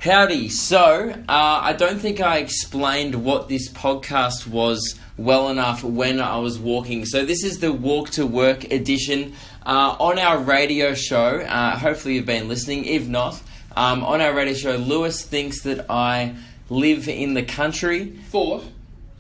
Howdy. So, I don't think I explained what this podcast was well enough when I was walking. So this is the Walk to Work edition on our radio show. Hopefully you've been listening. If not, on our radio show, Lewis thinks that I live in the country.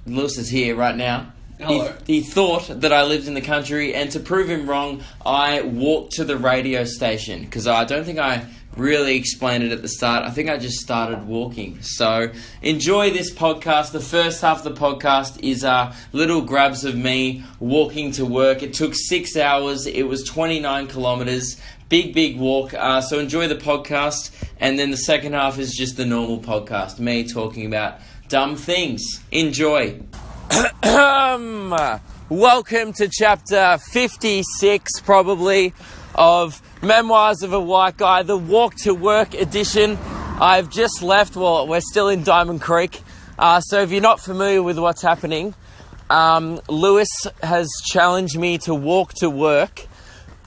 Lewis is here right now. Hello. He thought that I lived in the country, and to prove him wrong, I walked to the radio station, because I don't think I really explained it at the start. I think I just started walking. So enjoy this podcast. The first half of the podcast is little grabs of me walking to work. It took 6 hours. It was 29 kilometers. Big walk. So enjoy the podcast. And then the second half is just the normal podcast, me talking about dumb things. Enjoy. Welcome to chapter 56, probably, of Memoirs of a White Guy, the Walk to Work edition. I've just left, well, we're still in Diamond Creek. So if you're not familiar with what's happening, Lewis has challenged me to walk to work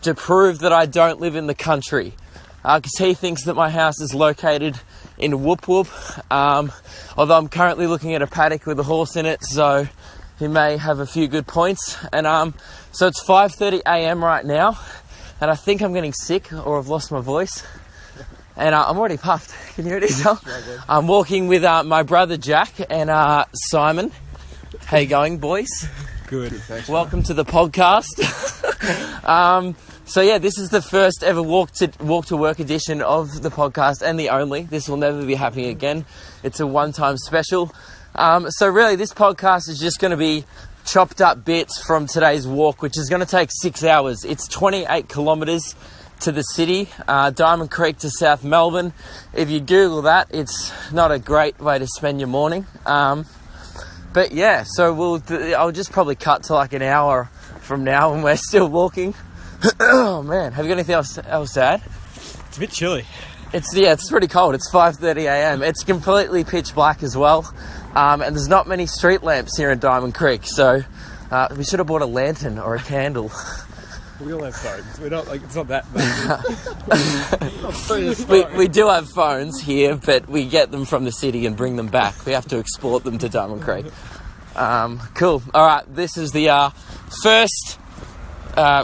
to prove that I don't live in the country. Because he thinks that my house is located in Whoop Whoop. Although I'm currently looking at a paddock with a horse in it, so he may have a few good points. And so it's 5:30 a.m. right now, and I think I'm getting sick or I've lost my voice. And I'm already puffed. Can you already tell? I'm walking with my brother Jack and Simon. How you going, boys? Good. Thanks, welcome to the podcast. So yeah, this is the first ever walk to work edition of the podcast, and the only. This will never be happening again. It's a one-time special. So really, this podcast is just going to be chopped up bits from today's walk, which is going to take 6 hours. It's 28 kilometres to the city, Diamond Creek to South Melbourne. If you Google that, it's not a great way to spend your morning. But yeah, so I'll just probably cut to like an hour from now when we're still walking. Oh man, have you got anything else to add? It's a bit chilly. It's pretty cold. It's 5:30 a.m. It's completely pitch black as well. And there's not many street lamps here in Diamond Creek, so we should have bought a lantern or a candle. We all have phones. We're not it's not that bad. we do have phones here, but we get them from the city and bring them back. We have to export them to Diamond Creek. Cool. All right, this is the first.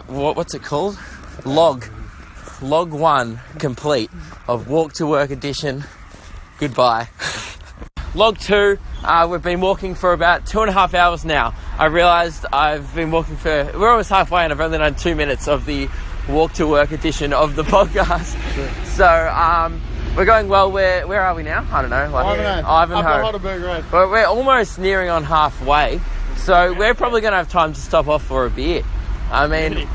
What's it called? Log 1 complete of Walk to Work edition. Goodbye. Log 2, we've been walking for about 2.5 hours now. I realised I've been walking we're almost halfway and I've only done 2 minutes of the Walk to Work edition of the podcast. So, we're going well. Where are we now? I don't know. Ivanhoe. Heidelberg Road. But we're almost nearing on halfway. So we're probably going to have time to stop off for a beer. I mean,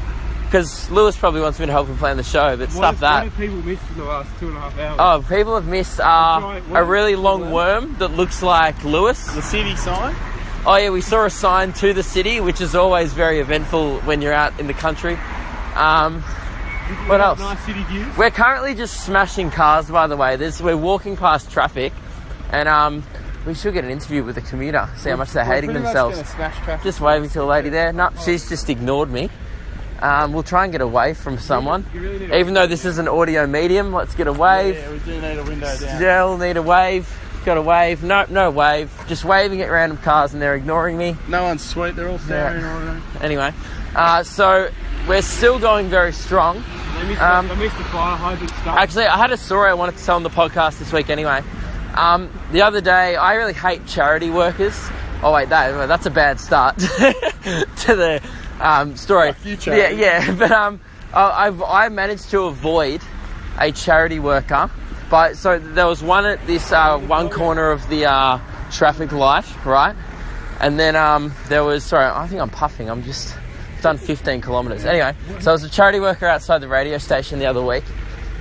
because Lewis probably wants me to help him plan the show, but stuff that. What have people missed in the last 2.5 hours? Oh, people have missed a really long worm that looks like Lewis. The city sign? Oh yeah, we saw a sign to the city, which is always very eventful when you're out in the country. What else? Nice city views. We're currently just smashing cars, by the way. We're walking past traffic, and we should get an interview with a commuter, see how much they're hating themselves. Just waving to a lady there. No, she's just ignored me. We'll try and get a wave from someone. Even though this is an audio medium, let's get a wave. Yeah, we do need a window down. Still need a wave. Got a wave. Nope, no wave. Just waving at random cars and they're ignoring me. No one's sweet, they're all staring on it. Anyway, so we're still going very strong. I missed the fire hydrant stuff. Actually, I had a story I wanted to tell on the podcast this week anyway. The other day, I really hate charity workers. Oh wait, that's a bad start to the story. Yeah, but I managed to avoid a charity worker. But so there was one at this one corner of the traffic light, right? And then there was, sorry, I think I'm puffing. I've done 15 kilometres. Anyway, so there was a charity worker outside the radio station the other week.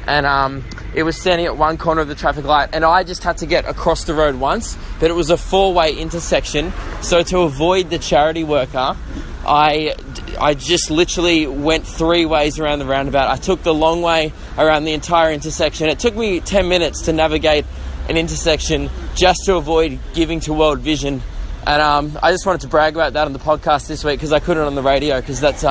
And it was standing at one corner of the traffic light, and I just had to get across the road once, but it was a 4-way intersection. So to avoid the charity worker, I just literally went 3 ways around the roundabout. I took the long way around the entire intersection. It took me 10 minutes to navigate an intersection just to avoid giving to World Vision. And I just wanted to brag about that on the podcast this week, because I couldn't on the radio, because that's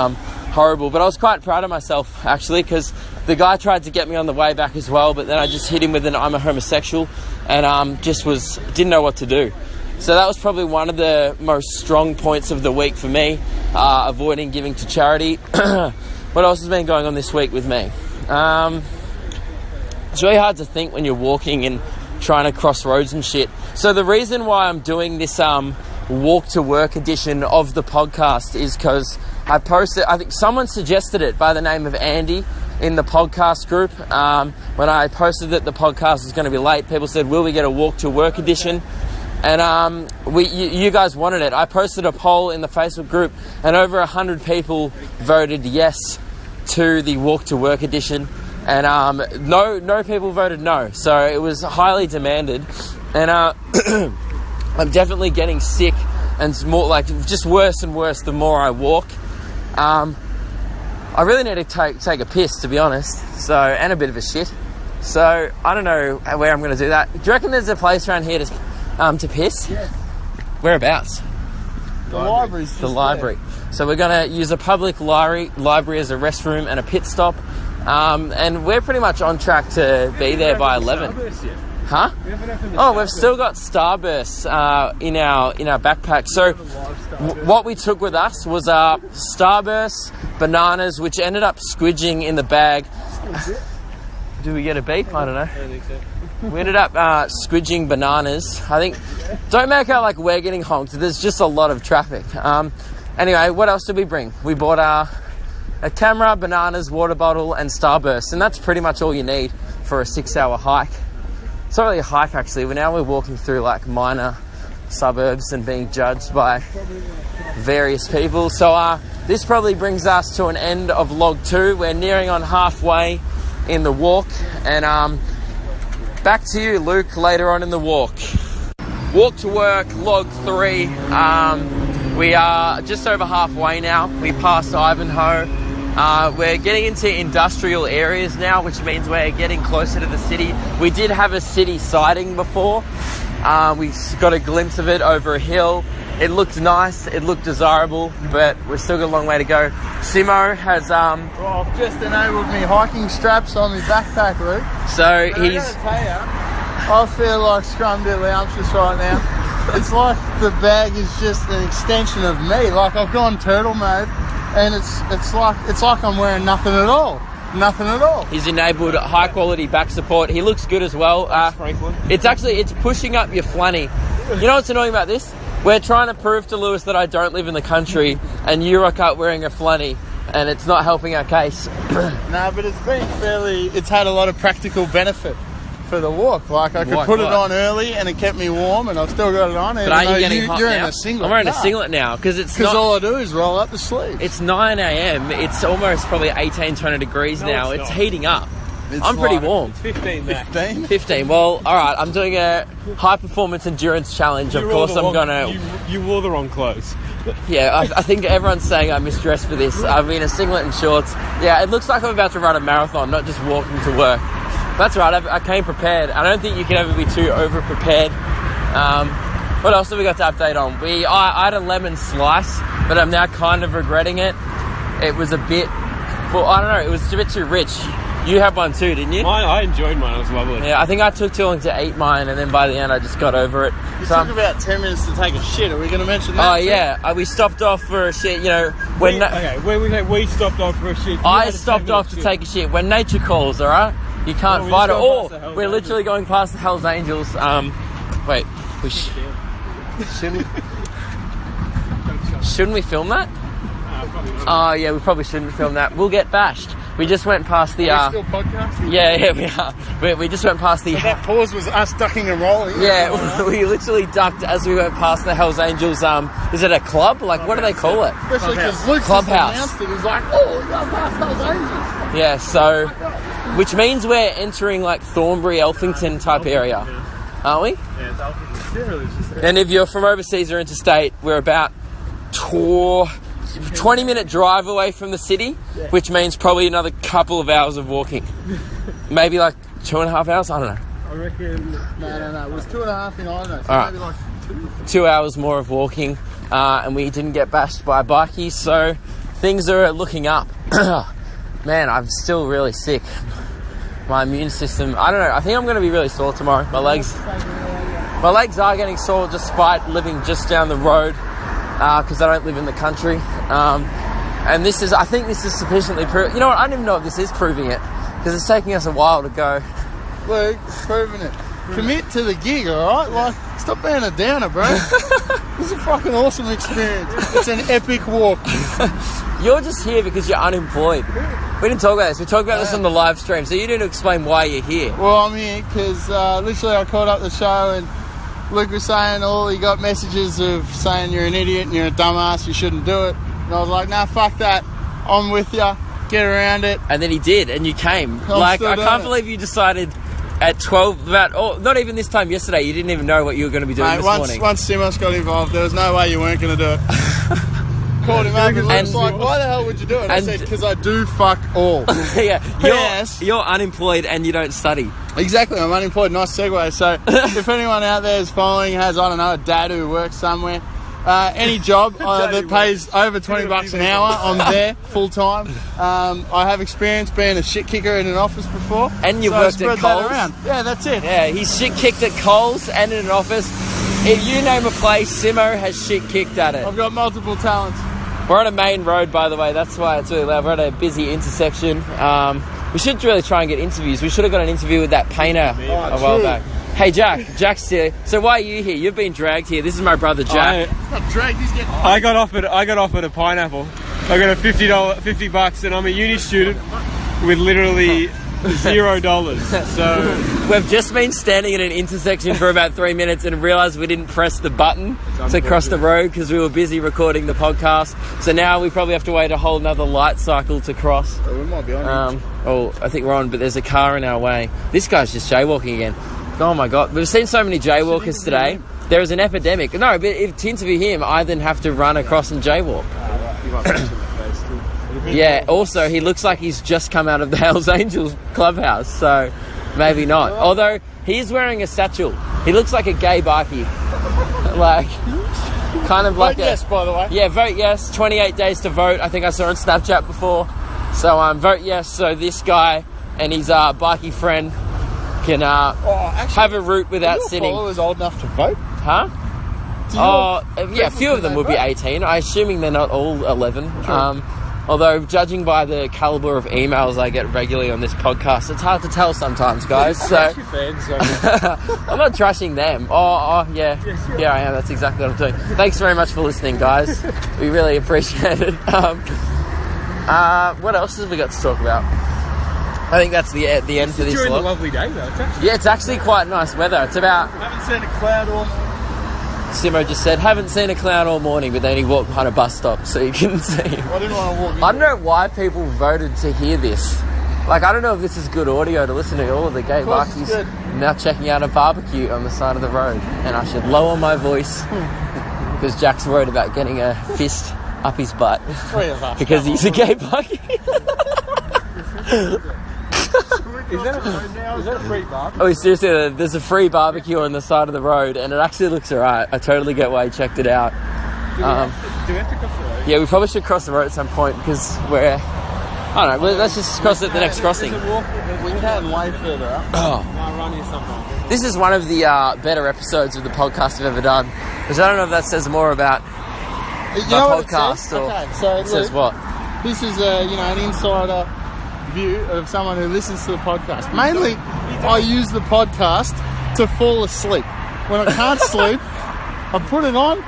horrible. But I was quite proud of myself, actually, because the guy tried to get me on the way back as well, but then I just hit him with an "I'm a homosexual," and didn't know what to do. So that was probably one of the most strong points of the week for me, avoiding giving to charity. What else has been going on this week with me? It's really hard to think when you're walking and trying to cross roads and shit. So the reason why I'm doing this walk to work edition of the podcast is because I think someone suggested it by the name of Andy in the podcast group. When I posted that the podcast was going to be late, people said, will we get a walk to work edition? And you guys wanted it. I posted a poll in the Facebook group and over 100 people voted yes to the walk to work edition. And no people voted no. So it was highly demanded. And I'm definitely getting sick and it's more like just worse and worse the more I walk. I really need to take a piss, to be honest. So, and a bit of a shit. So I don't know where I'm going to do that. Do you reckon there's a place around here to piss? Yeah. Whereabouts? The library's the library. There. So we're going to use a public library as a restroom and a pit stop. And we're pretty much on track to be there by 11. Huh? We've still got Starburst in our backpack. So what we took with us was Starburst, bananas, which ended up squidging in the bag. Do we get a beep? I don't know. I don't think so. We ended up squidging bananas. I think, don't make out like we're getting honked. There's just a lot of traffic. Anyway, what else did we bring? We bought a camera, bananas, water bottle, and Starburst. And that's pretty much all you need for a 6-hour hike. It's not really a hike, actually. We're walking through like minor suburbs and being judged by various people. So this probably brings us to an end of log 2. We're nearing on halfway in the walk. And back to you, Luke, later on in the walk. Walk to work, log 3. We are just over halfway now. We passed Ivanhoe. We're getting into industrial areas now, which means we're getting closer to the city. We did have a city sighting before. We got a glimpse of it over a hill. It looked nice, it looked desirable, but we've still got a long way to go. Simo has... Well, I've just enabled me hiking straps on my backpack, Luke. So but he's... I feel like scrumdiddlyumptious right now. It's like the bag is just an extension of me. Like I've gone turtle mode. And it's like I'm wearing nothing at all. Nothing at all. He's enabled high quality back support. He looks good as well. It's pushing up your flanny. You know what's annoying about this? We're trying to prove to Lewis that I don't live in the country and you rock up wearing a flanny and it's not helping our case. No, but it's had a lot of practical benefit for the walk. Like I could put it on early and it kept me warm and I've still got it on. But are you getting hot now? in a singlet. I'm wearing a singlet now because all I do is roll up the sleeves. It's 9 a.m. It's almost probably 18, 20 degrees now. It's heating up. I'm pretty warm. It's 15 max. 15. Well, all right. I'm doing a high performance endurance challenge. Of course, I'm gonna. You wore the wrong clothes. Yeah, I think everyone's saying I misdressed for this. I've been in a singlet and shorts. Yeah, it looks like I'm about to run a marathon, not just walking to work. That's right, I came prepared. I don't think you can ever be too over-prepared. What else have we got to update on? I had a lemon slice, but I'm now kind of regretting it. It was a bit... Well, I don't know, it was a bit too rich. You had one too, didn't you? I enjoyed mine, it was lovely. Yeah, I think I took too long to eat mine, and then by the end I just got over it. It took about 10 minutes to take a shit. Are we going to mention that? Oh, yeah. We stopped off for a shit, you know... We stopped off for a shit. I stopped off to take a shit. When nature calls, all right? You can't fight it. Or we're literally going past the Hells Angels. Wait, shouldn't we film that? Oh yeah, we probably shouldn't film that. We'll get bashed. We just went past the. Are we still podcasting? Yeah, we are. We just went past the. So that pause was us ducking and rolling. Yeah, we literally ducked as we went past the Hells Angels. Is it a club? Like, what do they call it? Especially because Luke announced it. He's like, oh, we got past Hells Angels. Yeah, so, which means we're entering like Thornbury, Elphington type area, aren't we? Yeah, it's Elphington. And if you're from overseas or interstate, we're about 20-minute drive away from the city, which means probably another couple of hours of walking. Maybe like 2.5 hours, I don't know. I reckon, no. It was 2.5 in Idaho, so right. maybe like 2 hours more of walking, and we didn't get bashed by bikies, so things are looking up. Man, I'm still really sick. My immune system, I don't know. I think I'm going to be really sore tomorrow. My legs are getting sore despite living just down the road because I don't live in the country. And I think this is sufficiently You know what? I don't even know if this is proving it because it's taking us a while to go. Luke, proving it. Commit to the gig, alright? Like, stop being a downer, bro. This is a fucking awesome experience. It's an epic walk. You're just here because you're unemployed. We didn't talk about this. We talked about this on the live stream, so you didn't explain why you're here. Well, I'm here because literally I called up the show and Luke was saying he got messages of saying you're an idiot and you're a dumbass, you shouldn't do it. And I was like, nah, fuck that. I'm with you. Get around it. And then he did, and you came. I can't believe you decided at 12, not even this time yesterday, you didn't even know what you were going to be doing this morning. Once Simos got involved, there was no way you weren't going to do it. Called him up and was like, why the hell would you do it? I said, because I do fuck all. Yeah, you're unemployed and you don't study. Exactly, I'm unemployed. Nice segue. So if anyone out there is following, has, I don't know, a dad who works somewhere, any job that pays over $20 an hour, I'm there full time. I have experience being a shit kicker in an office before. And you've worked at Coles. Yeah, that's it. Yeah, he's shit kicked at Coles and in an office. If you name a place, Simo has shit kicked at it. I've got multiple talents. We're on a main road, by the way. That's why it's really loud. We're at a busy intersection. We should really try and get interviews. We should have got an interview with that painter a while back. Hey, Jack's here. So why are you here? You've been dragged here. This is my brother, Jack. He's not dragged, he's getting... I got offered a pineapple. I got a $50, and I'm a uni student with literally $0. So we've just been standing at an intersection for about 3 minutes and realised we didn't press the button to cross the road because we were busy recording the podcast. So now we probably have to wait a whole nother light cycle to cross. Oh, we might be on. I think we're on, but there's a car in our way. This guy's just jaywalking again. Oh my God, we've seen so many jaywalkers today. There is an epidemic. No, but if to interview him, I then have to run across and jaywalk. Yeah, also, he looks like he's just come out of the Hells Angels clubhouse, so maybe not. Although, he's wearing a satchel. He looks like a gay bikie. Like, kind of like vote yes, by the way. Yeah, vote yes. 28 days to vote. I think I saw on Snapchat before. So, vote yes, so this guy and his bikie friend can have a route without sitting. Are your followers old enough to vote? Huh? Yeah, a few of them would be 18. I'm assuming they're not all 11. Although, judging by the calibre of emails I get regularly on this podcast, it's hard to tell sometimes, guys. So I'm not trashing them. Yeah, I am. That's exactly what I'm doing. Thanks very much for listening, guys. We really appreciate it. What else have we got to talk about? I think that's the end for this vlog. It's a lovely day, though. It's actually quite nice weather. It's about... I haven't seen a cloud all morning. Simo just said, haven't seen a cloud all morning, but then he walked behind a bus stop so you can see him. I didn't want to walk in. I don't know why people voted to hear this. Like, I don't know if this is good audio to listen to all of the gay bikies now checking out a barbecue on the side of the road. And I should lower my voice because Jack's worried about getting a fist up his butt because he's a gay bikie. Is that a free barbecue? Oh, seriously, there's a free barbecue on the side of the road, and it actually looks alright. I totally get why he checked it out. Do we have to cross the road? Yeah, we probably should cross the road at some point because we're... I don't know, let's just cross it at the next crossing. We can way further up. This is one of the better episodes of the podcast I've ever done, because I don't know if that says more about the podcast or it says what. This is an insider view of someone who listens to the podcast. Mainly, I use the podcast to fall asleep. When I can't sleep, I put it on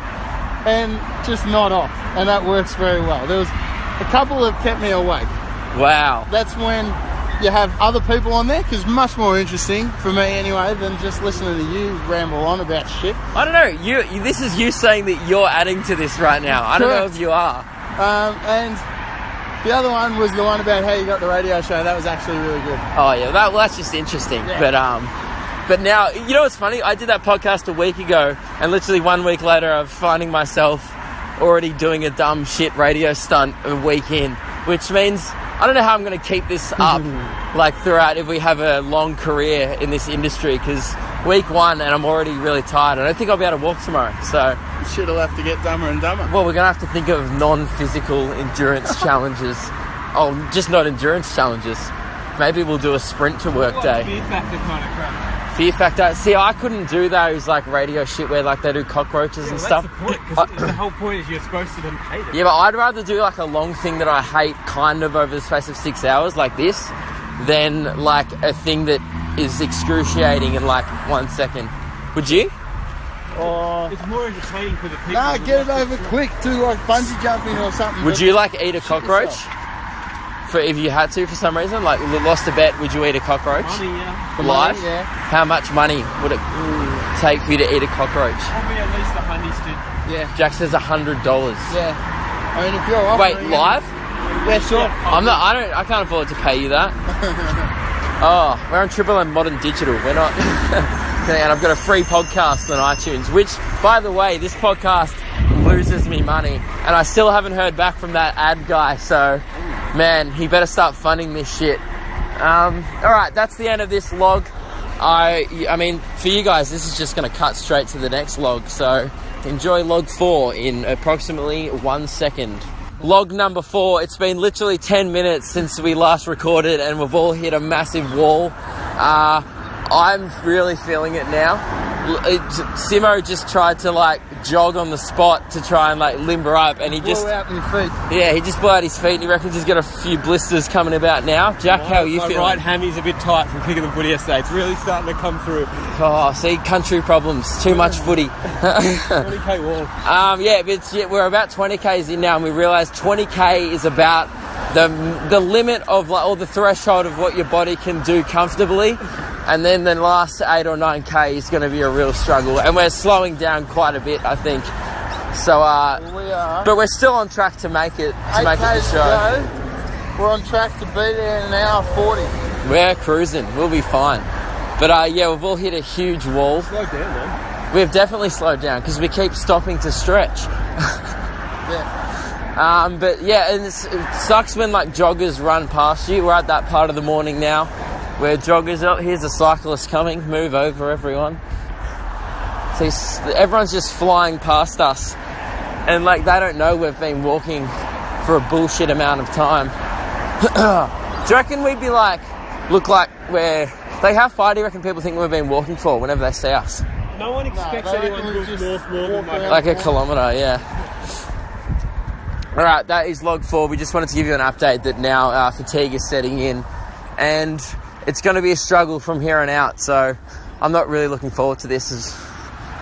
and just nod off, and that works very well. There was a couple that kept me awake. Wow. That's when you have other people on there, because much more interesting for me anyway than just listening to you ramble on about shit. I don't know. This is you saying that you're adding to this right now. I don't know if you are. And the other one was the one about how you got the radio show. That was actually really good. Oh yeah, that's just interesting. Yeah. But now, you know what's funny? I did that podcast a week ago, and literally 1 week later, I'm finding myself already doing a dumb shit radio stunt a week in, which means I don't know how I'm going to keep this up throughout if we have a long career in this industry, because week one and I'm already really tired. I don't think I'll be able to walk tomorrow. So shit will have to get dumber and dumber. Well, we're going to have to think of non-physical endurance challenges. Oh, just not endurance challenges. Maybe we'll do a sprint to work day. Fear factor kind of crap. Fear factor. See, I couldn't do those like radio shit where like they do cockroaches and stuff. That's the point, because the whole point is you're supposed to then hate it. Yeah, but I'd rather do like a long thing that I hate kind of over the space of 6 hours like this than like a thing that is excruciating in like 1 second. Would you? It's more entertaining for the people. Nah, get it over quick too, like bungee jumping or something. Would you like eat a cockroach? For if you had to for some reason, like lost a bet, would you eat a cockroach? Money, yeah. For life? Yeah. How much money would it take for you to eat a cockroach? Probably at least $100. Yeah. Jack says $100. Yeah. I mean, if you're Wait, offering live? Yeah, sure. I can't afford to pay you that. Oh, we're on Triple M Modern Digital. We're not. And I've got a free podcast on iTunes, which, by the way, this podcast loses me money, and I still haven't heard back from that ad guy. So, man, he better start funding this shit. All right, that's the end of this log. I mean, for you guys, this is just going to cut straight to the next log. So, enjoy log 4 in approximately 1 second. Log number 4. It's been literally 10 minutes since we last recorded, and we've all hit a massive wall. I'm really feeling it now. Simo just tried to like jog on the spot to try and like limber up, and he just blew out my feet. Yeah, he just blew out his feet, and he reckons he's got a few blisters coming about now. Jack, how are you feeling? My right hammy's a bit tight from kicking the footy yesterday. It's really starting to come through. Oh, see, country problems. Too much footy. 20k wall. Yeah, but we're about 20k's in now, and we realise 20k is about the limit of like, or the threshold of what your body can do comfortably. And then the last 8 or 9k is going to be a real struggle, and we're slowing down quite a bit, I think. So, We are. but we're still on track to make it to the show. We're on track to be there in an hour 40. We're cruising. We'll be fine. But yeah, we've all hit a huge wall. Slow down, man. We've definitely slowed down because we keep stopping to stretch. Yeah. But yeah, and it sucks when like joggers run past you. We're at that part of the morning now where joggers are. Here's a cyclist coming. Move over, everyone. So everyone's just flying past us, and like they don't know we've been walking for a bullshit amount of time. Do you reckon we'd be like, look like we're like, how far do you reckon people think we've been walking for whenever they see us? No one expects anyone to walk north more than like a kilometre, yeah. Alright, that is log 4. We just wanted to give you an update that now fatigue is setting in, and it's going to be a struggle from here on out, so I'm not really looking forward to this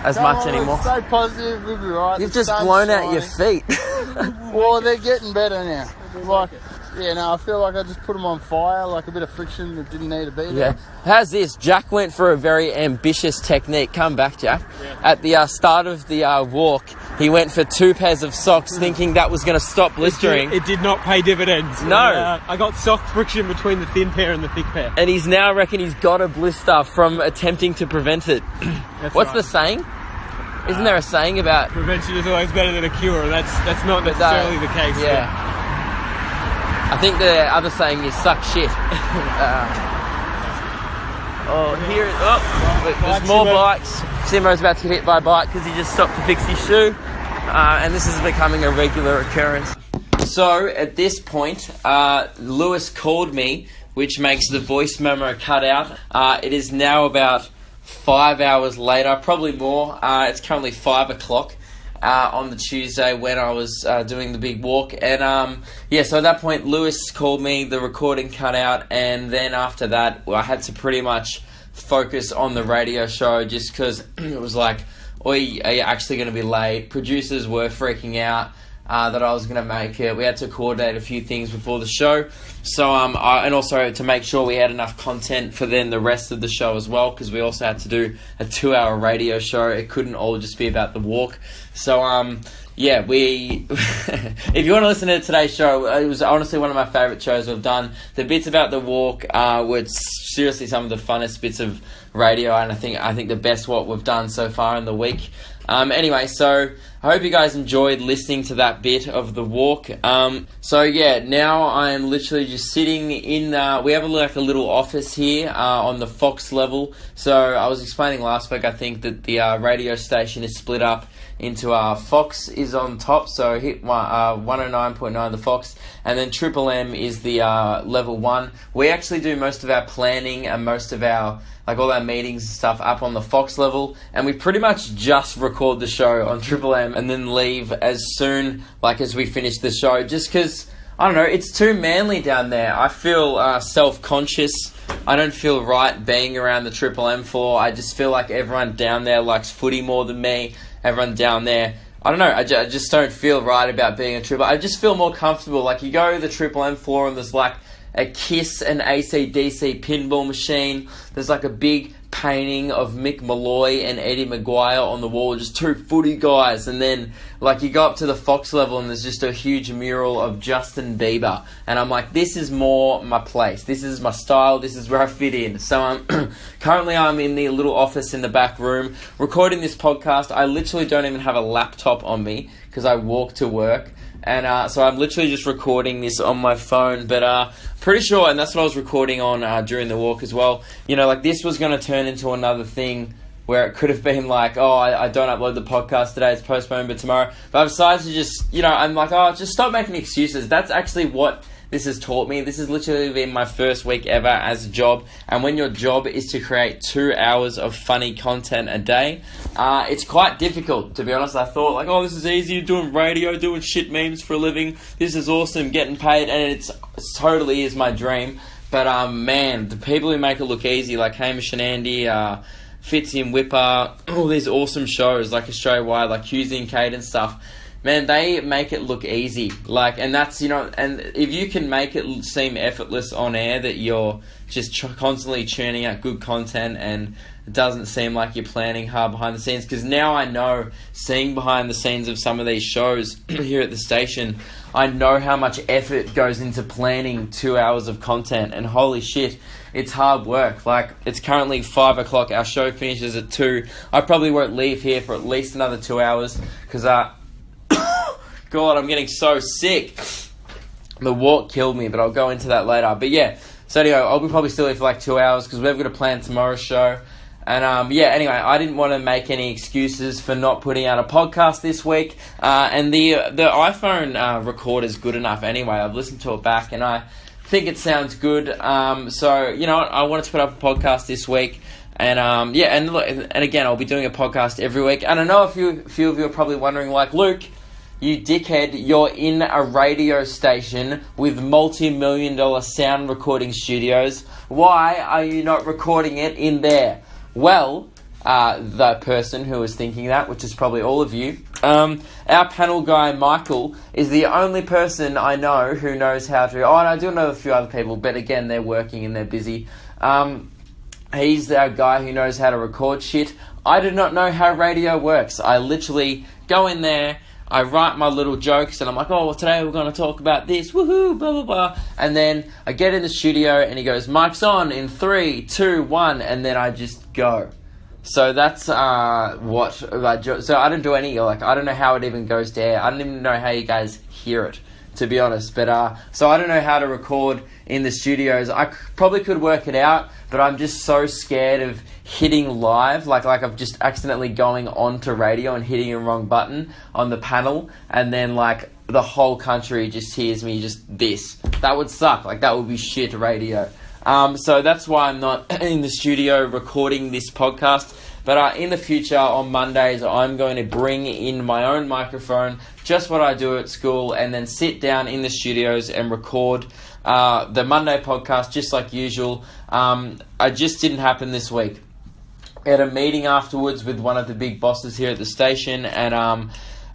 as much anymore. Stay positive, we'll be right. You've just blown out your feet. Well, they're getting better now. Like, yeah, no, I feel like I just put them on fire, like a bit of friction that didn't need to be there. Yeah. How's this? Jack went for a very ambitious technique. Come back, Jack. Yeah. At the start of the walk, he went for 2 pairs of socks thinking that was going to stop blistering. It did not pay dividends. No. I got sock friction between the thin pair and the thick pair. And he's now reckon he's got a blister from attempting to prevent it. What's the saying? Isn't there a saying about... Prevention is always better than a cure, and that's not necessarily the case. Yeah. I think the other saying is suck shit. There's more bikes. Simo's about to get hit by a bike because he just stopped to fix his shoe. And this is becoming a regular occurrence. So, at this point, Lewis called me, which makes the voice memo cut out. It is now about 5 hours later, probably more. It's currently 5 o'clock. On the Tuesday when I was doing the big walk, and so at that point Lewis called me, the recording cut out, and then after that I had to pretty much focus on the radio show just because it was like, oi, are you actually going to be late? Producers were freaking out that I was going to make it. We had to coordinate a few things before the show, so and also to make sure we had enough content for then the rest of the show as well, because we also had to do a 2-hour radio show. It couldn't all just be about the walk. So we if you want to listen to today's show, it was honestly one of my favourite shows we've done. The bits about the walk were seriously some of the funnest bits of radio, and I think the best what we've done so far in the week. Anyway, so I hope you guys enjoyed listening to that bit of the walk. Now I am literally just sitting in, we have a little office here on the Fox level. So I was explaining last week, I think, that the radio station is split up into Fox is on top, so hit 109.9 the Fox, and then Triple M is the level 1. We actually do most of our planning and most of our, like, all our meetings and stuff up on the Fox level, and we pretty much just record the show on Triple M and then leave as soon, like, as we finish the show, just because, I don't know, it's too manly down there. I feel self-conscious. I don't feel right being around the Triple M floor. I just feel like everyone down there likes footy more than me. Everyone down there, I don't know, I just don't feel right about being a Triple. I just feel more comfortable. Like, you go to the Triple M floor and there's like a Kiss and AC/DC pinball machine. There's like a big painting of Mick Malloy and Eddie Maguire on the wall, just two footy guys. And then, like, you go up to the Fox level and there's just a huge mural of Justin Bieber. And I'm like, this is more my place. This is my style. This is where I fit in. So currently I'm in the little office in the back room recording this podcast. I literally don't even have a laptop on me because I walk to work. And so I'm literally just recording this on my phone, but pretty sure, and that's what I was recording on during the walk as well, you know, like, this was going to turn into another thing where it could have been like, oh, I don't upload the podcast today, it's postponed, but tomorrow. But I've decided to just, you know, I'm like, oh, just stop making excuses. That's actually what this has taught me. This has literally been my first week ever as a job, and when your job is to create 2 hours of funny content a day, it's quite difficult, to be honest. I thought, like, oh, this is easy, doing radio, doing shit memes for a living, this is awesome, getting paid, and it totally is my dream. But man, the people who make it look easy, like Hamish and Andy, Fitzy and Whipper, all these awesome shows like Australia Wide, like Husey and Kate and stuff, man, they make it look easy. Like, and that's, you know, and if you can make it seem effortless on air, that you're just constantly churning out good content and it doesn't seem like you're planning hard behind the scenes. Because now I know, seeing behind the scenes of some of these shows here at the station, I know how much effort goes into planning 2 hours of content, and holy shit, it's hard work. Like, it's currently 5 o'clock, our show finishes at 2. I probably won't leave here for at least another 2 hours, because God, I'm getting so sick. The walk killed me, but I'll go into that later. But yeah, so anyway, I'll be probably still here for like 2 hours because we've got to plan tomorrow's show. And yeah, anyway, I didn't want to make any excuses for not putting out a podcast this week. And the iPhone recorder's good enough anyway. I've listened to it back and I think it sounds good. So, you know what, I wanted to put up a podcast this week. And yeah, and look, and again, I'll be doing a podcast every week. And I know a few of you are probably wondering, like, Luke, you dickhead, you're in a radio station with multi-million-dollar sound recording studios. Why are you not recording it in there? Well, the person who was thinking that, which is probably all of you, our panel guy, Michael, is the only person I know who knows how to... Oh, and I do know a few other people, but again, they're working and they're busy. He's our guy who knows how to record shit. I do not know how radio works. I literally go in there, I write my little jokes, and I'm like, oh, well, today we're going to talk about this, woohoo, blah, blah, blah. And then I get in the studio, and he goes, mic's on in 3, 2, 1, and then I just go. So that's so I don't do any, like, I don't know how it even goes to air. I don't even know how you guys hear it, to be honest. But so I don't know how to record in the studios. I probably could work it out, but I'm just so scared of hitting live, like I'm just accidentally going onto radio and hitting a wrong button on the panel, and then like the whole country just hears me just this. That would suck. Like, that would be shit radio. So that's why I'm not in the studio recording this podcast. But in the future, on Mondays, I'm going to bring in my own microphone, just what I do at school, and then sit down in the studios and record the Monday podcast just like usual. It just didn't happen this week. I had a meeting afterwards with one of the big bosses here at the station, and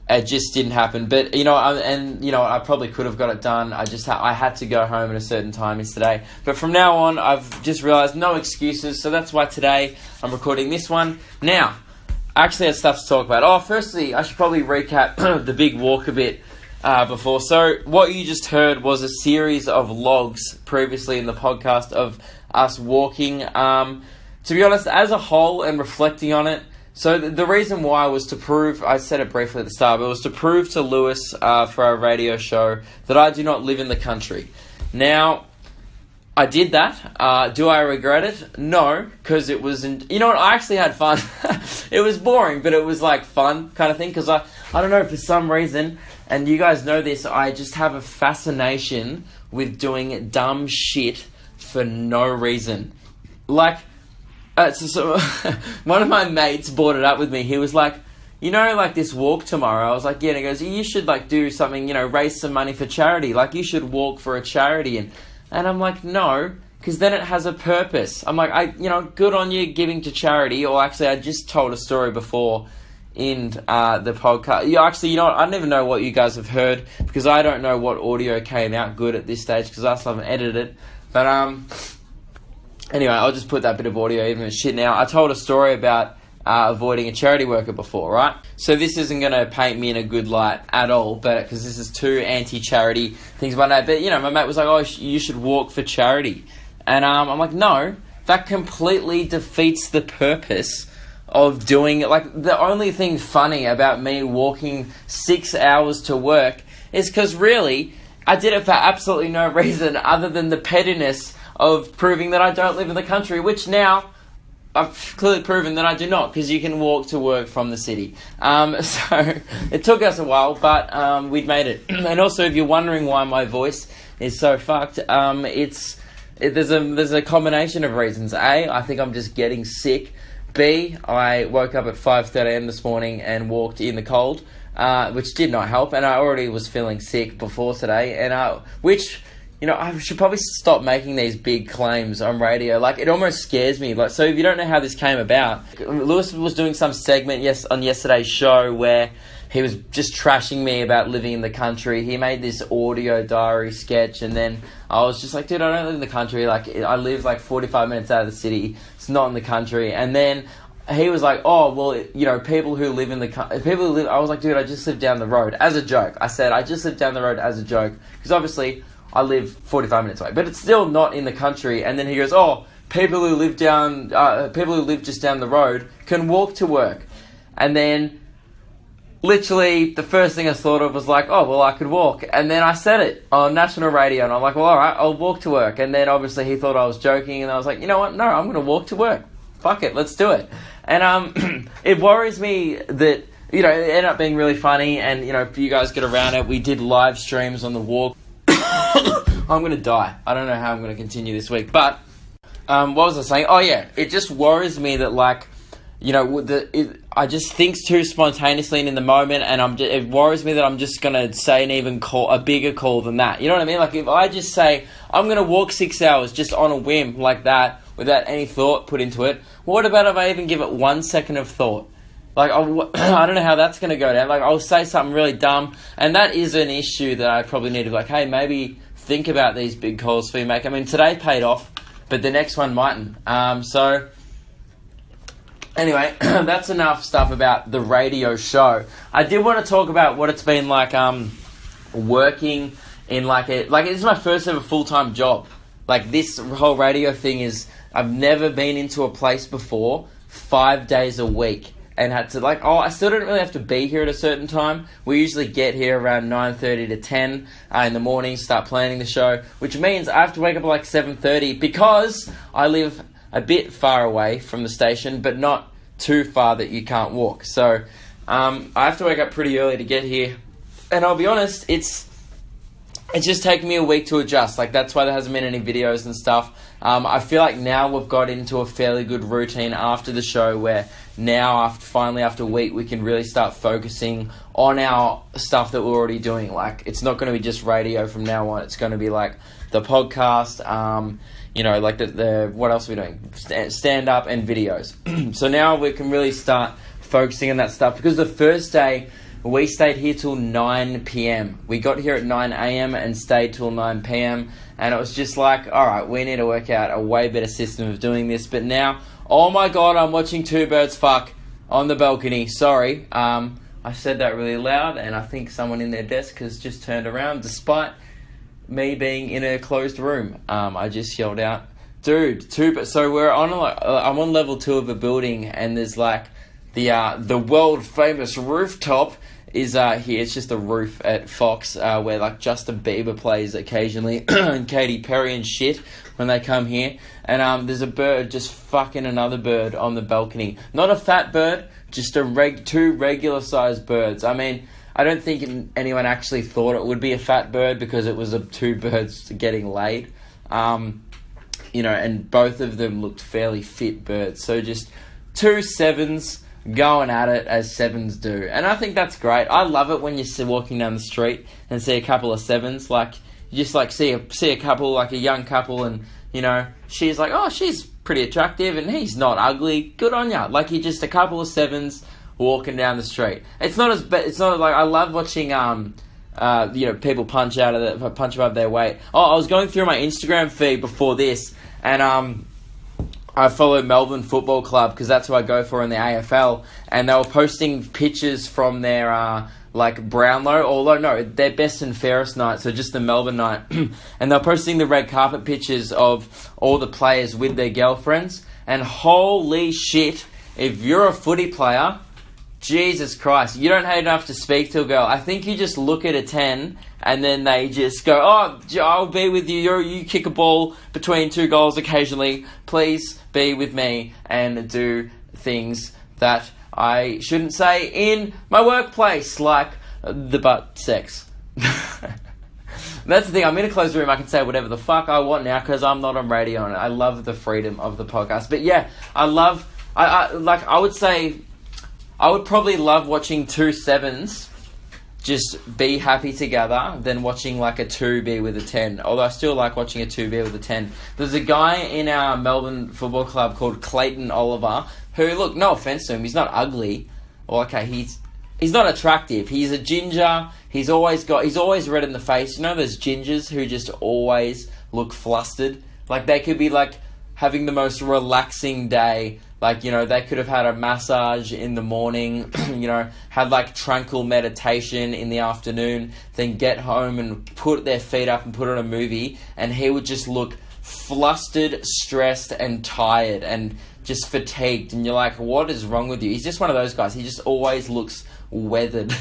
it just didn't happen. But, you know, I probably could have got it done. I had to go home at a certain time yesterday. But from now on, I've just realised no excuses. So that's why today I'm recording this one. Now, I actually had stuff to talk about. Oh, firstly, I should probably recap the big walk a bit before. So what you just heard was a series of logs previously in the podcast of us walking. To be honest, as a whole and reflecting on it, so the reason why was to prove, I said it briefly at the start, but it was to prove to Lewis for our radio show that I do not live in the country. Now, I did that. Do I regret it? No, because it wasn't... You know what? I actually had fun. It was boring, but it was like fun kind of thing. Because I don't know, for some reason, and you guys know this, I just have a fascination with doing dumb shit for no reason. Like, one of my mates brought it up with me. He was like, you know, like this walk tomorrow. I was like, yeah. And he goes, you should like do something, you know, raise some money for charity. Like you should walk for a charity. And I'm like, no, because then it has a purpose. I'm like, good on you giving to charity. Or actually, I just told a story before in the podcast. Yeah, actually, you know what? I don't even know what you guys have heard because I don't know what audio came out good at this stage because I still haven't edited it. But anyway, I'll just put that bit of audio even as shit now. I told a story about avoiding a charity worker before, right? So this isn't going to paint me in a good light at all, but because this is two anti-charity things by now. But, you know, my mate was like, oh, you should walk for charity. And I'm like, no, that completely defeats the purpose of doing it. Like, the only thing funny about me walking 6 hours to work is because really, I did it for absolutely no reason other than the pettiness of proving that I don't live in the country, which now I've clearly proven that I do not, because you can walk to work from the city. So it took us a while, but we'd made it. And also, if you're wondering why my voice is so fucked, there's a combination of reasons. A, I think I'm just getting sick. B, I woke up at 5:30 a.m. this morning and walked in the cold, which did not help, and I already was feeling sick before today, and which... You know, I should probably stop making these big claims on radio. Like, it almost scares me. Like, so if you don't know how this came about, Lewis was doing some segment on yesterday's show where he was just trashing me about living in the country. He made this audio diary sketch, and then I was just like, dude, I don't live in the country. Like, I live like 45 minutes out of the city. It's not in the country. And then he was like, oh, well, you know, people who live in the country, I was like, dude, I just live down the road as a joke. I said, I just live down the road as a joke. Because obviously, I live 45 minutes away, but it's still not in the country. And then he goes, oh, people who live just down the road can walk to work. And then literally the first thing I thought of was like, oh, well, I could walk. And then I said it on national radio, and I'm like, well, all right, I'll walk to work. And then obviously he thought I was joking, and I was like, you know what? No, I'm going to walk to work. Fuck it, let's do it. And it worries me that, you know, it ended up being really funny. And, you know, if you guys get around it, we did live streams on the walk. I'm going to die. I don't know how I'm going to continue this week. But, what was I saying? Oh, yeah. It just worries me that, like, you know, I just think too spontaneously and in the moment, and it worries me that I'm just going to say a bigger call than that. You know what I mean? Like, if I just say, I'm going to walk 6 hours just on a whim like that, without any thought put into it, what about if I even give it 1 second of thought? Like, I don't know how that's going to go down. Like, I'll say something really dumb, and that is an issue that I probably need to be like, hey, maybe think about these big calls for you make. I mean, today paid off, but the next one mightn't. So, anyway, that's enough stuff about the radio show. I did want to talk about what it's been like working in this is my first ever full-time job. Like, this whole radio thing is, I've never been into a place before 5 days a week. And had to, I still don't really have to be here at a certain time. We usually get here around 9:30 to 10 in the morning, start planning the show, which means I have to wake up at like 7:30 because I live a bit far away from the station, but not too far that you can't walk. So I have to wake up pretty early to get here. And I'll be honest, it's just taken me a week to adjust. Like, that's why there hasn't been any videos and stuff. I feel like now we've got into a fairly good routine after the show where now, after a week, we can really start focusing on our stuff that we're already doing. Like, it's not going to be just radio from now on. It's going to be like the podcast, you know, like the what else are we doing? Stand-up and videos. So now we can really start focusing on that stuff, because the first day we stayed here till 9 p.m. We got here at 9 a.m. and stayed till 9 p.m. And it was just like, all right, we need to work out a way better system of doing this. But now, oh my God, I'm watching two birds fuck on the balcony. Sorry. I said that really loud, and I think someone in their desk has just turned around despite me being in a closed room. I just yelled out, dude, so we're on I'm on level 2 of a building, and there's like the world famous rooftop is here. It's just a roof at Fox where like Justin Bieber plays occasionally and Katy Perry and shit when they come here. And there's a bird just fucking another bird on the balcony. Not a fat bird, just two regular sized birds. I mean, I don't think anyone actually thought it would be a fat bird because it was two birds getting laid. You know, and both of them looked fairly fit birds. So just 2 7s going at it as 7s do. And I think that's great. I love it when you're walking down the street and see a couple of 7s. Like, you just like see a couple, like a young couple, and, you know, she's like, oh, she's pretty attractive and he's not ugly. Good on ya. Like, you're just a couple of 7s walking down the street. It's not like, I love watching, you know, people punch above their weight. Oh, I was going through my Instagram feed before this, and I follow Melbourne Football Club because that's who I go for in the AFL, and they were posting pictures from their like Brownlow, although no, their best and fairest night, so just the Melbourne night, and they're posting the red carpet pictures of all the players with their girlfriends, and holy shit, if you're a footy player, Jesus Christ, you don't have enough to speak to a girl. I think you just look at a 10 and then they just go, oh, I'll be with you. You kick a ball between 2 goals occasionally. Please be with me and do things that I shouldn't say in my workplace, like the butt sex. That's the thing. I'm in a closed room. I can say whatever the fuck I want now because I'm not on radio and I love the freedom of the podcast. But yeah, I would say I would probably love watching 2 7s just be happy together than watching like a 2 be with a 10. Although I still like watching a 2 be with a 10. There's a guy in our Melbourne Football Club called Clayton Oliver who, look, no offense to him, he's not ugly. Well, okay, he's not attractive. He's a ginger. He's always red in the face. You know those gingers who just always look flustered? Like they could be like having the most relaxing day. Like, you know, they could have had a massage in the morning, you know, had like tranquil meditation in the afternoon, then get home and put their feet up and put on a movie, and he would just look flustered, stressed, and tired, and just fatigued. And you're like, what is wrong with you? He's just one of those guys. He just always looks weathered.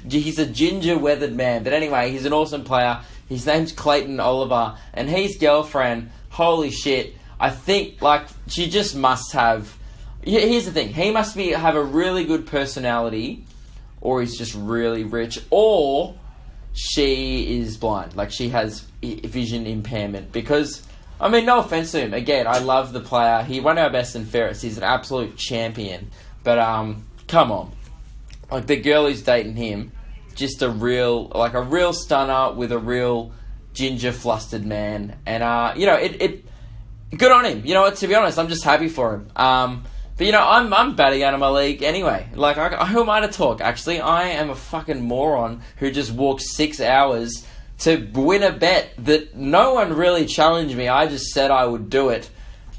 He's a ginger weathered man. But anyway, he's an awesome player. His name's Clayton Oliver, and his girlfriend, holy shit, I think, like, she just must have... Here's the thing. He must have a really good personality, or he's just really rich, or she is blind. Like, she has vision impairment. Because, I mean, no offense to him. Again, I love the player. He won our best and fairest. He's an absolute champion. But, come on. Like, the girl who's dating him, just a real stunner with a real ginger flustered man. And, you know, it good on him. You know what, to be honest, I'm just happy for him. But, you know, I'm batting out of my league anyway. Like, who am I to talk? Actually, I am a fucking moron who just walked 6 hours to win a bet that no one really challenged me. I just said I would do it.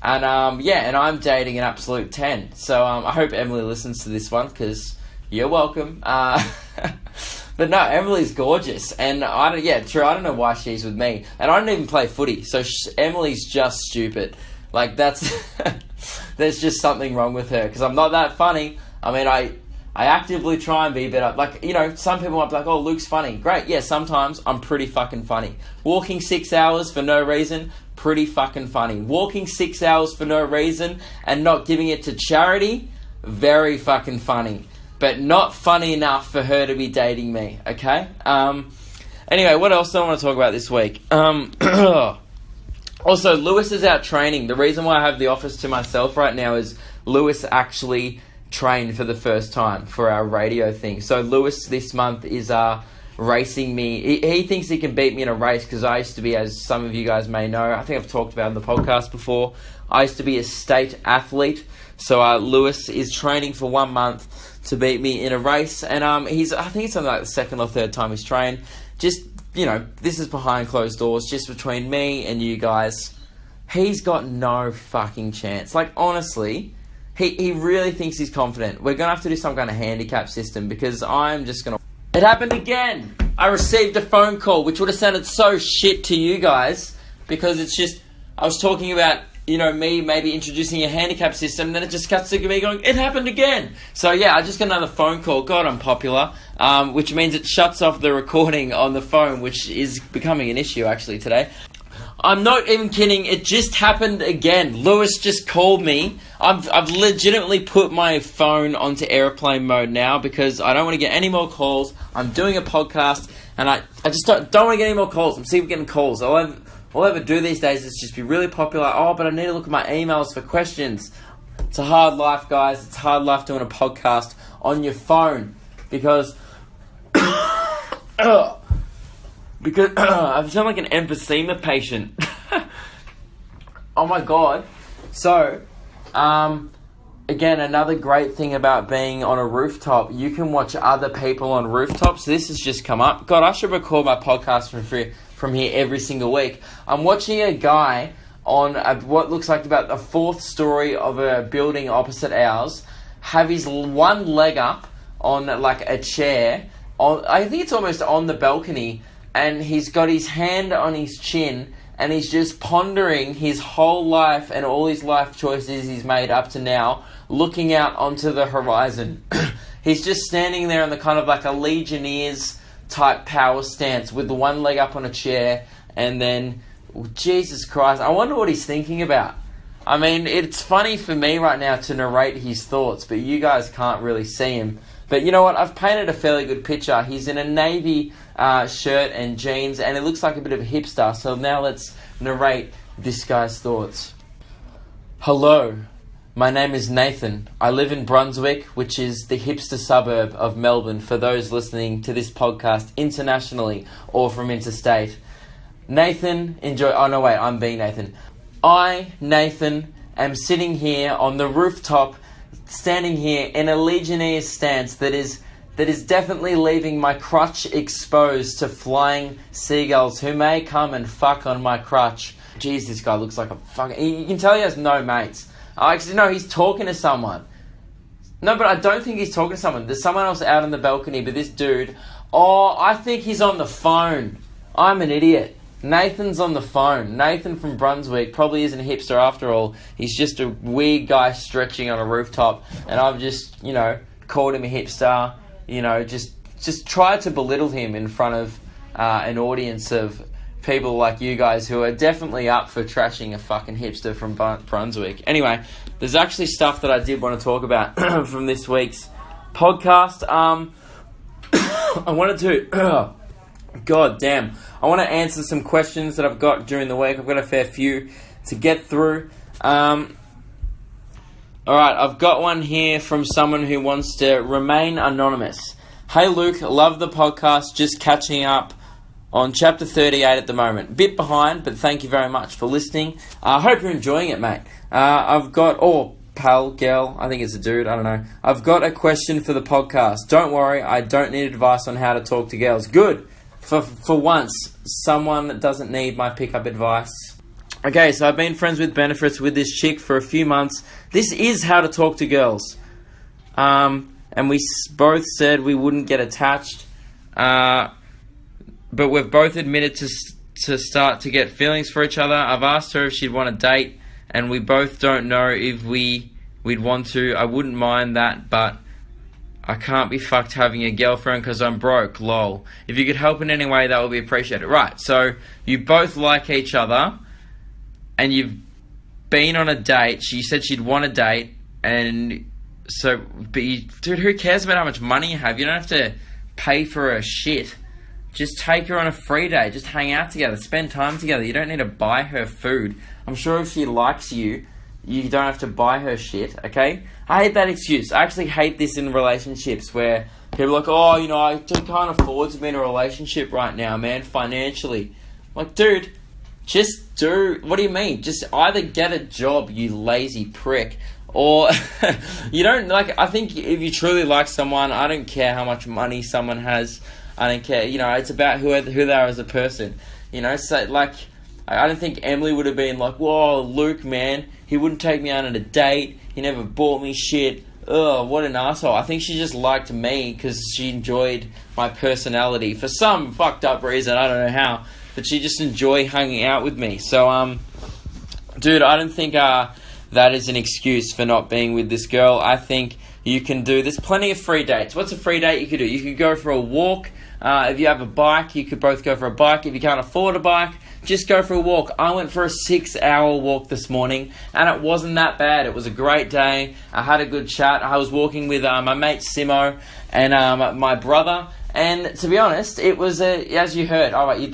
And, yeah, and I'm dating an absolute 10. So, I hope Emily listens to this one, because you're welcome. But no, Emily's gorgeous, and I don't know why she's with me, and I don't even play footy, so Emily's just stupid. Like, there's just something wrong with her, because I'm not that funny. I mean, I actively try and be better. Like, you know, some people might be like, oh, Luke's funny. Great, yeah, sometimes I'm pretty fucking funny. Walking 6 hours for no reason, pretty fucking funny. Walking 6 hours for no reason and not giving it to charity, very fucking funny. But not funny enough for her to be dating me, okay? Anyway, what else do I want to talk about this week? Also, Lewis is out training. The reason why I have the office to myself right now is Lewis actually trained for the first time for our radio thing. So Lewis this month is racing me. He thinks he can beat me in a race because I used to be, as some of you guys may know, I think I've talked about it in the podcast before, I used to be a state athlete. So Lewis is training for 1 month to beat me in a race, and I think it's something like the second or third time he's trained. Just, you know, this is behind closed doors, just between me and you guys. He's got no fucking chance. Like, honestly, he really thinks he's confident. We're going to have to do some kind of handicap system, because I'm just going to... It happened again! I received a phone call, which would have sounded so shit to you guys, because it's just... I was talking about me maybe introducing a handicap system, then it just cuts to me going, it happened again. So yeah, I just got another phone call. God, I'm popular. Which means it shuts off the recording on the phone, which is becoming an issue actually today. I'm not even kidding. It just happened again. Lewis just called me. I've legitimately put my phone onto airplane mode now because I don't want to get any more calls. I'm doing a podcast and I just don't want to get any more calls. I'm sick of getting calls. All I ever do these days is just be really popular. Oh, but I need to look at my emails for questions. It's a hard life, guys. It's a hard life doing a podcast on your phone because I sound like an emphysema patient. Oh my god. So, again, another great thing about being on a rooftop, you can watch other people on rooftops. This has just come up. God, I should record my podcast from here every single week. I'm watching a guy on what looks like about the 4th story of a building opposite ours have his one leg up on like a chair. I think it's almost on the balcony. And he's got his hand on his chin and he's just pondering his whole life and all his life choices he's made up to now, looking out onto the horizon. He's just standing there in the kind of like a Legionnaires type power stance with the one leg up on a chair and then, Jesus Christ, I wonder what he's thinking about. I mean, it's funny for me right now to narrate his thoughts, but you guys can't really see him. But you know what? I've painted a fairly good picture. He's in a navy shirt and jeans, and it looks like a bit of a hipster. So now let's narrate this guy's thoughts. Hello, my name is Nathan. I live in Brunswick, which is the hipster suburb of Melbourne for those listening to this podcast internationally or from interstate. Nathan, enjoy... Oh, no, wait, I'm being Nathan. I, Nathan, am sitting here on the rooftop standing here in a Legionnaires stance that is definitely leaving my crutch exposed to flying seagulls who may come and fuck on my crutch. Jeez, this guy looks like a fucking... You can tell he has no mates. Actually, no, he's talking to someone. No, but I don't think he's talking to someone. There's someone else out on the balcony, but this dude... Oh, I think he's on the phone. I'm an idiot. Nathan's on the phone. Nathan from Brunswick probably isn't a hipster after all. He's just a weird guy stretching on a rooftop. And I've just, called him a hipster. Just tried to belittle him in front of an audience of people like you guys who are definitely up for trashing a fucking hipster from Brunswick. Anyway, there's actually stuff that I did want to talk about from this week's podcast. I wanted to... God damn. I want to answer some questions that I've got during the week. I've got a fair few to get through. Alright, I've got one here from someone who wants to remain anonymous. Hey Luke, love the podcast, just catching up on chapter 38 at the moment. Bit behind, but thank you very much for listening. I hope you're enjoying it, mate. I've got... pal, girl, I think it's a dude, I don't know. I've got a question for the podcast. Don't worry, I don't need advice on how to talk to girls. Good. For once, someone that doesn't need my pickup advice. Okay, so I've been friends with benefits with this chick for a few months. This is how to talk to girls. And we both said we wouldn't get attached. But we've both admitted to start to get feelings for each other. I've asked her if she'd want to date, and we both don't know if we'd want to. I wouldn't mind that, but I can't be fucked having a girlfriend because I'm broke, lol. If you could help in any way, that would be appreciated. Right, so you both like each other, and you've been on a date. She said she'd want a date, and so, dude, who cares about how much money you have? You don't have to pay for a shit. Just take her on a free day. Just hang out together. Spend time together. You don't need to buy her food. I'm sure if she likes you, you don't have to buy her shit, okay? I hate that excuse. I actually hate this in relationships where people are like, oh, I just can't afford to be in a relationship right now, man, financially. I'm like, dude, just do... What do you mean? Just either get a job, you lazy prick, or you don't... I think if you truly like someone, I don't care how much money someone has. I don't care. It's about who they are as a person. So, I don't think Emily would have been like, whoa, Luke, man, he wouldn't take me out on a date. He never bought me shit. Ugh, what an asshole. I think she just liked me because she enjoyed my personality for some fucked up reason. I don't know how. But she just enjoyed hanging out with me. So, Dude, I don't think that is an excuse for not being with this girl. I think you can do... There's plenty of free dates. What's a free date you could do? You could go for a walk. If you have a bike, you could both go for a bike. If you can't afford a bike, just go for a walk. I went for a 6-hour walk this morning, and it wasn't that bad. It was a great day. I had a good chat. I was walking with my mate Simo and my brother. And to be honest, it was, as you heard, I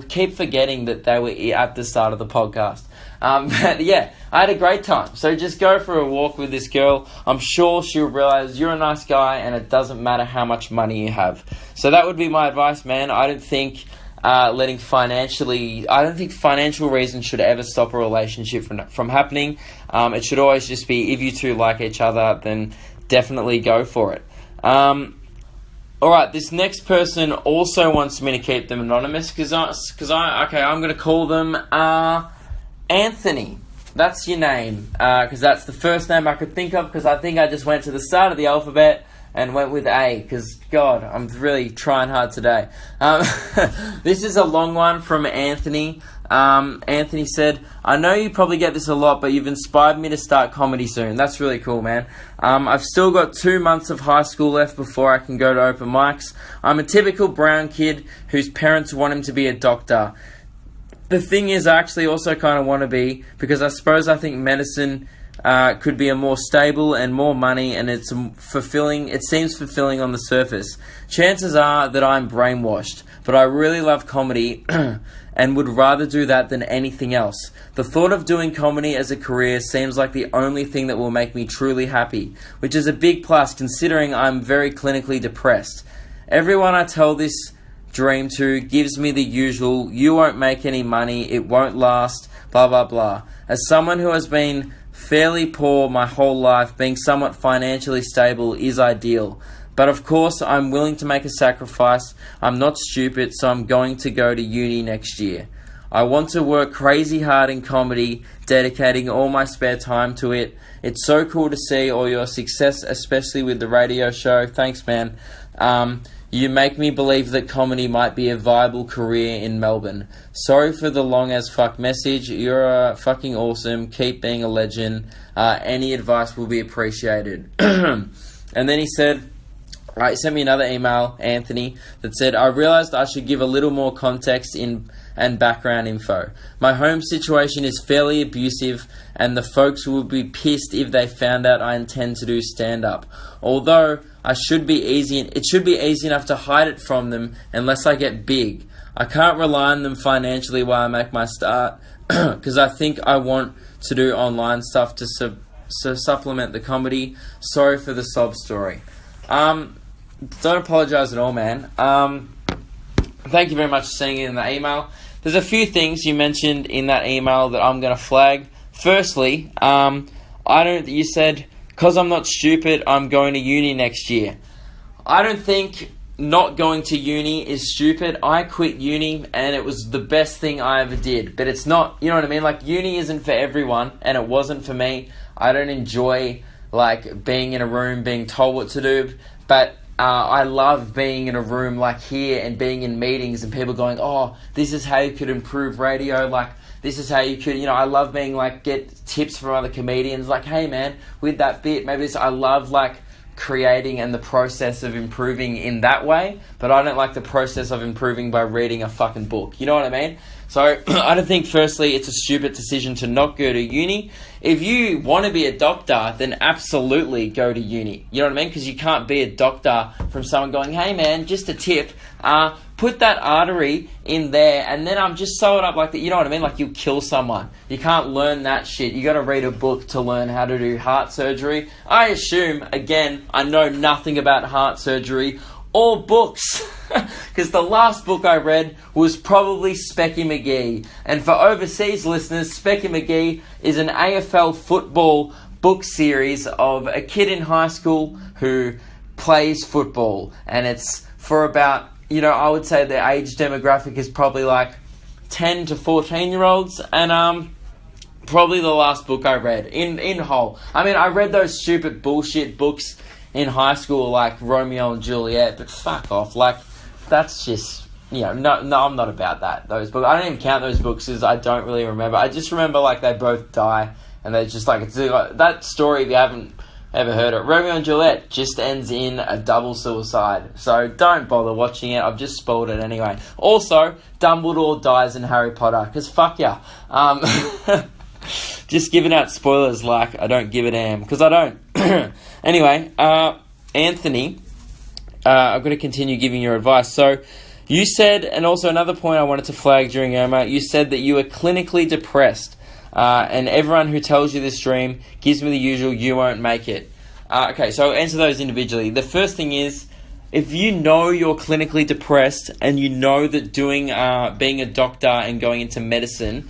keep forgetting that they were at the start of the podcast. But yeah, I had a great time. So just go for a walk with this girl. I'm sure she'll realize you're a nice guy and it doesn't matter how much money you have. So that would be my advice, man. I don't think financial reasons should ever stop a relationship from happening. It should always just be, if you two like each other, then definitely go for it. Alright, this next person also wants me to keep them anonymous because I'm going to call them Anthony. That's your name, because that's the first name I could think of, because I think I just went to the start of the alphabet and went with A, because, God, I'm really trying hard today. This is a long one from Anthony. Anthony said, I know you probably get this a lot, but you've inspired me to start comedy soon. That's really cool, man. I've still got 2 months of high school left before I can go to open mics. I'm a typical brown kid whose parents want him to be a doctor. The thing is, I actually also kind of want to be, because I think medicine could be a more stable and more money, and it's fulfilling. It seems fulfilling on the surface. Chances are that I'm brainwashed, but I really love comedy and would rather do that than anything else. The thought of doing comedy as a career seems like the only thing that will make me truly happy, which is a big plus considering I'm very clinically depressed. Everyone I tell this dream to gives me the usual, you won't make any money, it won't last, blah blah blah. As someone who has been fairly poor my whole life, being somewhat financially stable is ideal. But of course, I'm willing to make a sacrifice. I'm not stupid, so I'm going to go to uni next year. I want to work crazy hard in comedy, dedicating all my spare time to it. It's so cool to see all your success, especially with the radio show. Thanks, man. You make me believe that comedy might be a viable career in Melbourne. Sorry for the long as fuck message. You're fucking awesome. Keep being a legend. Any advice will be appreciated. And then he said, he sent me another email, Anthony, that said, I realized I should give a little more context and background info. My home situation is fairly abusive, and the folks would be pissed if they found out I intend to do stand-up. Although it should be easy enough to hide it from them unless I get big. I can't rely on them financially while I make my start, because I think I want to do online stuff to supplement the comedy. Sorry for the sob story. Don't apologise at all, man. Thank you very much for sending it in the email. There's a few things you mentioned in that email that I'm going to flag. Firstly, you said, because I'm not stupid, I'm going to uni next year. I don't think not going to uni is stupid. I quit uni and it was the best thing I ever did. But it's not, you know what I mean? Like, uni isn't for everyone, and it wasn't for me. I don't enjoy, being in a room, being told what to do. But I love being in a room like here and being in meetings and people going, oh, this is how you could improve radio. This is how you could, I love being get tips from other comedians. Hey man, with that bit, maybe this, I love creating and the process of improving in that way, but I don't like the process of improving by reading a fucking book. You know what I mean? So I don't think, firstly, it's a stupid decision to not go to uni. If you want to be a doctor, then absolutely go to uni. You know what I mean? Because you can't be a doctor from someone going, hey man, just a tip, put that artery in there, and then just sew it up like that. You know what I mean? You'll kill someone. You can't learn that shit. You got to read a book to learn how to do heart surgery. I assume, again, I know nothing about heart surgery or books, because the last book I read was probably Specky McGee. And for overseas listeners, Specky McGee is an AFL football book series of a kid in high school who plays football, and it's for about, I would say the age demographic is probably 10 to 14 year olds, and probably the last book I read in whole. I mean, I read those stupid bullshit books in high school like Romeo and Juliet, but fuck off. That's just no, I'm not about that. Those books, I don't even count those books because I don't really remember. I just remember like they both die, and they're just like it's like that story. If you haven't ever heard it, Romeo and Juliet just ends in a double suicide. So don't bother watching it. I've just spoiled it anyway. Also, Dumbledore dies in Harry Potter because fuck yeah. Just giving out spoilers like I don't give a damn because I don't. Anyway, Anthony, I'm going to continue giving your advice. So you said, and also another point I wanted to flag during Irma, you said that you were clinically depressed. And everyone who tells you this dream gives me the usual, you won't make it. Okay, so I'll answer those individually. The first thing is, if you know you're clinically depressed and you know that doing being a doctor and going into medicine,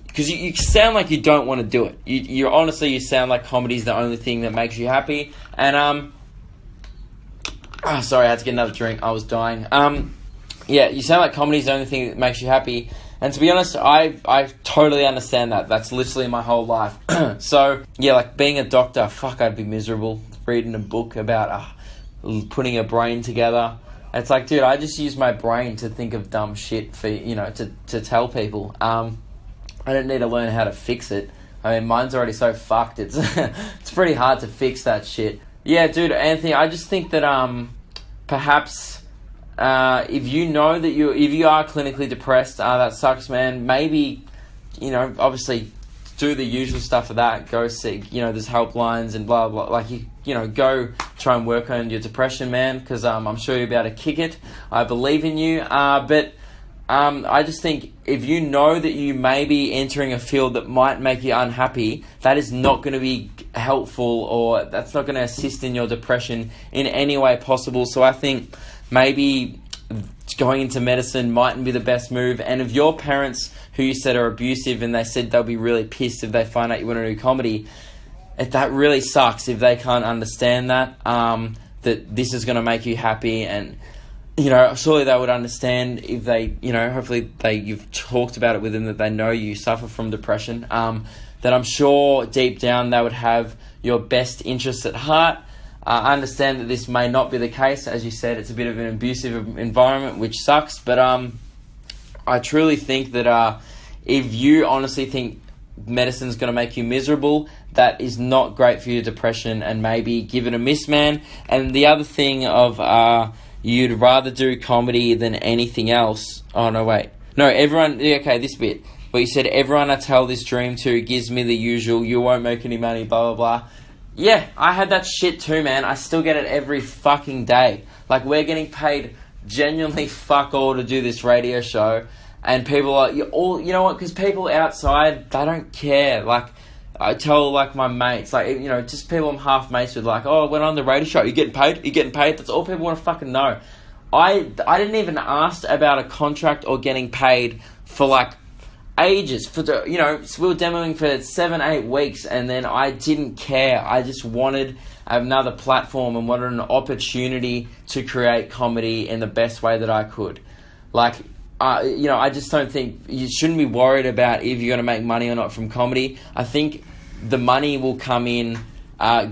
because you sound like you don't want to do it. You honestly, you sound like comedy is the only thing that makes you happy. And, sorry, I had to get another drink. I was dying. Yeah, you sound like comedy is the only thing that makes you happy. And to be honest, I totally understand that. That's literally my whole life. So, yeah, like being a doctor, fuck, I'd be miserable. Reading a book about putting a brain together. It's like, dude, I just use my brain to think of dumb shit for, to tell people. I don't need to learn how to fix it. I mean, mine's already so fucked. It's it's pretty hard to fix that shit. Yeah, dude, Anthony, I just think that perhaps if you know that if you are clinically depressed, that sucks, man. Maybe, obviously do the usual stuff for that. Go seek, there's helplines and blah, blah. Like, go try and work on your depression, man, because I'm sure you'll be able to kick it. I believe in you. But I just think if you know that you may be entering a field that might make you unhappy, that is not going to be helpful, or that's not going to assist in your depression in any way possible. So I think maybe going into medicine mightn't be the best move. And if your parents, who you said are abusive, and they said they'll be really pissed if they find out you want to do comedy, that really sucks if they can't understand that this is going to make you happy. And surely they would understand if they, hopefully you've talked about it with them, that they know you suffer from depression, that I'm sure deep down they would have your best interests at heart. I understand that this may not be the case. As you said, it's a bit of an abusive environment, which sucks, but I truly think that if you honestly think medicine's going to make you miserable, that is not great for your depression, and maybe give it a miss, man. And the other thing of you'd rather do comedy than anything else. Oh, no, wait. No, everyone... Okay, this bit. But you said, everyone I tell this dream to gives me the usual, you won't make any money, blah, blah, blah. Yeah, I had that shit too, man. I still get it every fucking day. Like, we're getting paid genuinely fuck all to do this radio show. And people are... you know what? Because people outside, they don't care. Like, I tell, like, my mates, like, just people I'm half mates with, like, oh, I went on the radio show, you getting paid? You getting paid? That's all people want to fucking know. I didn't even ask about a contract or getting paid for, like, ages. We were demoing for 7-8 weeks, and then I didn't care. I just wanted another platform and wanted an opportunity to create comedy in the best way that I could. Like, I just don't think you shouldn't be worried about if you're going to make money or not from comedy. I think the money will come in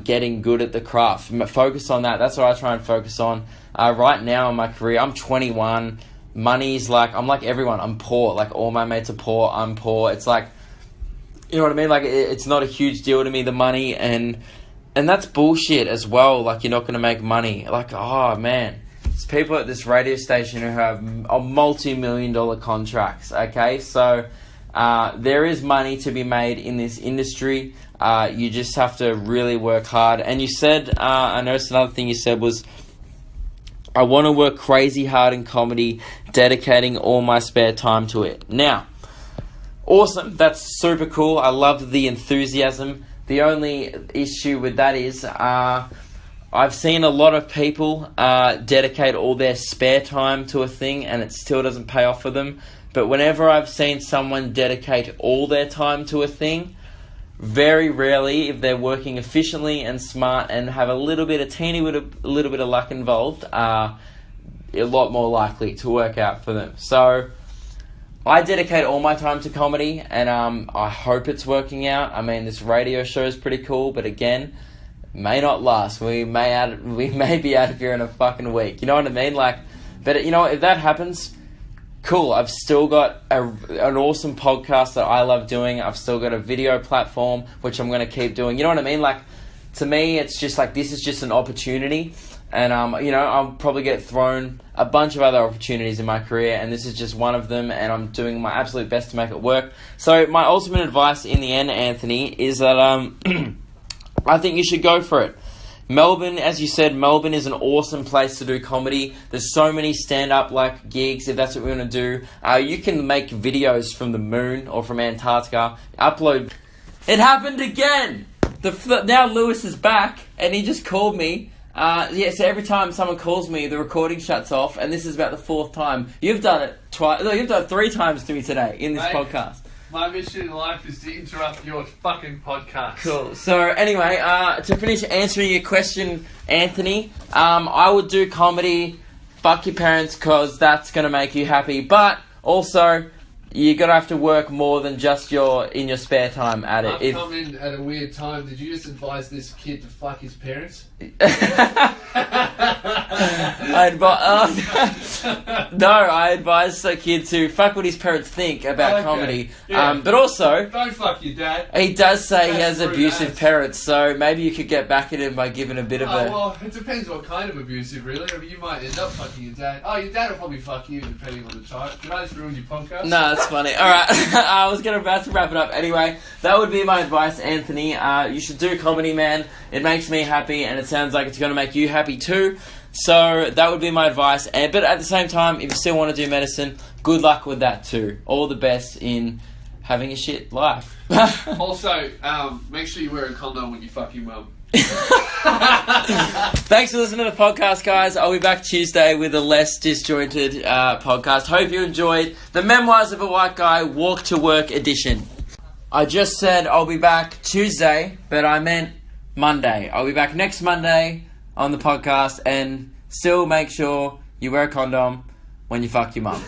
getting good at the craft. Focus on that. That's what I try and focus on. Right now in my career, I'm 21. Money's like, I'm like everyone. I'm poor. Like, all my mates are poor. I'm poor. It's like, you know what I mean? Like, it's not a huge deal to me, the money. And that's bullshit as well. Like, you're not going to make money. Like, oh, man. There's people at this radio station who have multi-million-dollar contracts, okay? So there is money to be made in this industry. You just have to really work hard. And you said, I noticed another thing you said was, I want to work crazy hard in comedy, dedicating all my spare time to it. Now, awesome. That's super cool. I love the enthusiasm. The only issue with that is... I've seen a lot of people dedicate all their spare time to a thing, and it still doesn't pay off for them. But whenever I've seen someone dedicate all their time to a thing, very rarely, if they're working efficiently and smart and have a little bit of luck involved, a lot more likely to work out for them. So I dedicate all my time to comedy, and I hope it's working out. I mean, this radio show is pretty cool, but again, may not last. We may be out of here in a fucking week. You know what I mean? Like, but if that happens, cool, I've still got an awesome podcast that I love doing. I've still got a video platform, which I'm going to keep doing. You know what I mean? Like, to me, it's just like, this is just an opportunity. And, I'll probably get thrown a bunch of other opportunities in my career, and this is just one of them, and I'm doing my absolute best to make it work. So my ultimate advice in the end, Anthony, is that I think you should go for it. Melbourne, as you said, Melbourne is an awesome place to do comedy. There's so many stand-up like gigs, if that's what we want to do. You can make videos from the moon or from Antarctica, upload. It happened again! Now Lewis is back, and he just called me. So every time someone calls me, the recording shuts off, and this is about the fourth time. You've done it twice. No, you've done it 3 times to me today in this podcast. My mission in life is to interrupt your fucking podcast. Cool. So anyway, to finish answering your question, Anthony, I would do comedy. Fuck your parents, cause that's gonna make you happy. But also, you're gonna have to work more than just in your spare time at it. I've come in at a weird time. Did you just advise this kid to fuck his parents? I advise a kid to fuck what his parents think about comedy. Yeah. But also, don't fuck your dad. He does say he has abusive parents, so maybe you could get back at him by giving a bit of a... Well, it depends what kind of abusive, really. I mean, you might end up fucking your dad. Oh, your dad will probably fuck you, depending on the child. Did I just ruin your podcast? No, that's funny. Alright, I was about to wrap it up. Anyway, that would be my advice, Anthony. You should do comedy, man. It makes me happy, and it sounds like it's going to make you happy too. So that would be my advice. But at the same time, if you still want to do medicine, good luck with that too. All the best in having a shit life. Also, make sure you wear a condom when you fuck your mum. Thanks for listening to the podcast, guys. I'll be back Tuesday with a less disjointed podcast. Hope you enjoyed the Memoirs of a White Guy Walk to Work edition. I just said I'll be back Tuesday, but I meant Monday. I'll be back next Monday on the podcast, and still make sure you wear a condom when you fuck your mum.